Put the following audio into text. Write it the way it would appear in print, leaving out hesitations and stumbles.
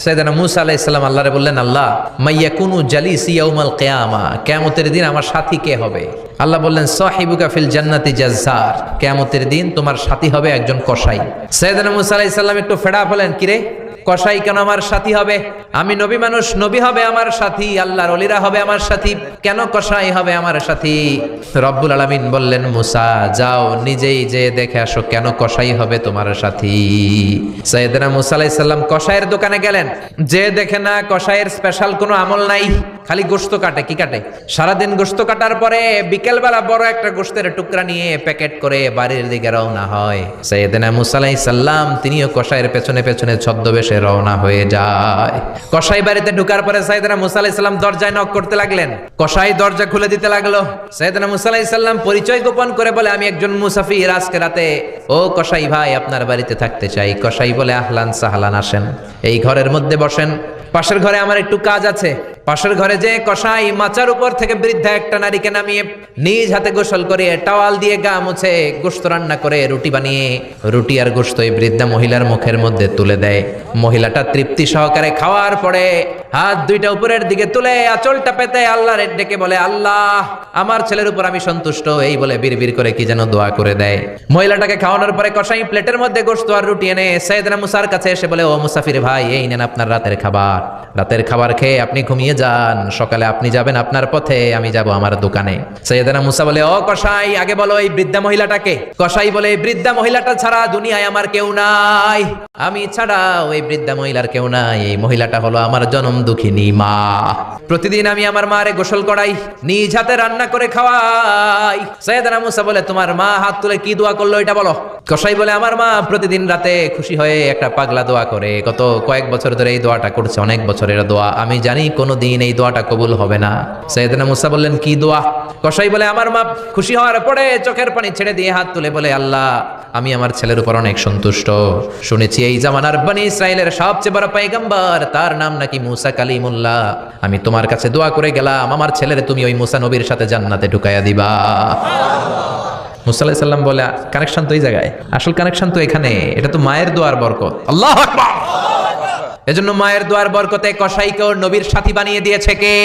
সাইয়েদনা মূসা আলাইহিস সালাম আল্লাহরে বললেন, আল্লাহ মাইয়াকুনু জালিসি ইয়াউমাল কিয়ামা, কিয়ামতের দিন আমার সাথী কে হবে? আল্লাহ বললেন, সাহিবুকা ফিল জান্নাতি জাজ্জার, কিয়ামতের দিন তোমার সাথী হবে একজন কসাই। সাইয়েদনা মূসা আলাইহিস সালাম একটু ফেড়া হলেন, কিরে কসাই কেন আমার সাথী হবে? আমি নবী মানুষ, নবী হবে আমার সাথী, আল্লাহর ওলিরা হবে আমার সাথী, কেন কসাই হবে আমার সাথী? রব্বুল আলামিন বললেন, মুসা যাও নিজেই যে দেখে আসো কেন কসাই হবে তোমার সাথী। সাইয়েদনা মূসা আলাইহিস সালাম কসাইয়ের দোকানে গেলেন, যে দেখে না কসাইয়ের স্পেশাল কোনো আমল নাই, খালি গোশত কাটে। কি কাটে? সারাদিন গোশত কাটার পরে বিকেলবেলা বড় একটা গোশতের টুকরা নিয়ে প্যাকেট করে বাড়ির দিকে রওনা হয়। সাইয়েদনা মূসা আলাইহিস সালাম তিনিও কসাইয়ের পেছনে পেছনে ছদ্মবেশে রওনা হয়ে যায়। কসাই বাড়িতে ঢোকার পরে সাইয়েদনা মূসা আলাইহিস সালাম দরজায় নক করতে লাগলেন, কসাই দরজা খুলে দিতে লাগলো। সাইয়েদনা মূসা আলাইহিস সালাম পরিচয় গোপন করে বলে, আমি একজন মুসাফির, আজকে রাতে ও কসাই ভাই আপনার বাড়িতে থাকতে চাই। কসাই বলে, আহলান সাহলান, আসেন এই ঘরের মধ্যে বসেন, পাশের ঘরে আমার একটু কাজ আছে। পাশের ঘরে যে কসাই মাচার উপর থেকে বৃদ্ধা একটা নারীকে নামিয়ে নিজ হাতে গোসল করে টাওয়াল দিয়ে গা মুছে গোশত রান্না করে রুটি বানিয়ে রুটি আর গোশত এই বৃদ্ধা মহিলার মুখের মধ্যে তুলে দেয়। মহিলাটা তৃপ্তি সহকারে খাওয়ার পরে হাত দুইটা উপরের দিকে তুলে আঁচলটা পেতে আল্লাহর ডেকে বলে, আল্লাহ আমার ছেলের উপর আমি সন্তুষ্ট, এই বলে বিড়বিড় করে কি যেন দোয়া করে দেয়। মহিলাটাকে খাওয়ানোর পরে কসাই প্লেটের মধ্যে গোশত আর রুটি এনে সাইয়েদনা মুসার কাছে এসে বলে, ও মুসাফির ভাই, এই নেন আপনার রাতের খাবার। রাতের খাবার খেয়ে আপনি ঘুমিয়ে যান, সকালে আপনি যাবেন আপনার পথে, আমি যাব আমার দোকানে। সাইয়েদনা মুসা বলে, ও কসাই আগে বলো এই বৃদ্ধা মহিলাটাকে? কসাই বলে, এই বৃদ্ধা মহিলাটা ছাড়া দুনিয়ায় আমার কেউ নাই, আমি ছাড়া ওই বৃদ্ধা মহিলার কেউ নাই। এই মহিলাটা হলো আমার জনম দুঃখিনী মা, প্রতিদিন আমি আমার মারে গোসল করাই, নিজ হাতে রান্না করে খাওয়াই। সাইয়েদনা মুসা বলে, তোমার মা হাত তুলে কি দোয়া করলো এটা বলো। কসাই বলে, আমার মা প্রতিদিন রাতে খুশি হয়ে একটা পাগলা দোয়া করে, গত কয়েক বছর ধরে এই দোয়াটা করছে, অনেক বছরের দোয়া, আমি জানি কোনোদিন এই দোয়াটা কবুল হবে না। সাইয়েদনা মুসা বললেন, কি দোয়া? কসাই বলে, আমার মা খুশি হওয়ার পরে চোখের পানি ছেড়ে দিয়ে হাত তুলে বলে, আল্লাহ আমি আমার ছেলের উপর অনেক সন্তুষ্ট, শুনেছি এই জামানার বনি ইসরাইলের সবচেয়ে বড় পয়গম্বর, তার নাম নাকি মুসা কালিমুল্লাহ, আমি তোমার কাছে দোয়া করে গেলাম আমার ছেলের তুমি ওই মুসা নবীর সাথে জান্নাতে ঢুকাইয়া দিবা। মুসা আলাইহিস সালাম বলে, কানেকশন তো এই জায়গায়, আসল কানেকশন তো এখানে, এটা তো মায়ের দোয়ার বরকত। আল্লাহু আকবার। এজন্য মায়ের দোয়ার বরকতে কসাইকে ওর নবীর সাথী বানিয়ে দিয়েছে কে?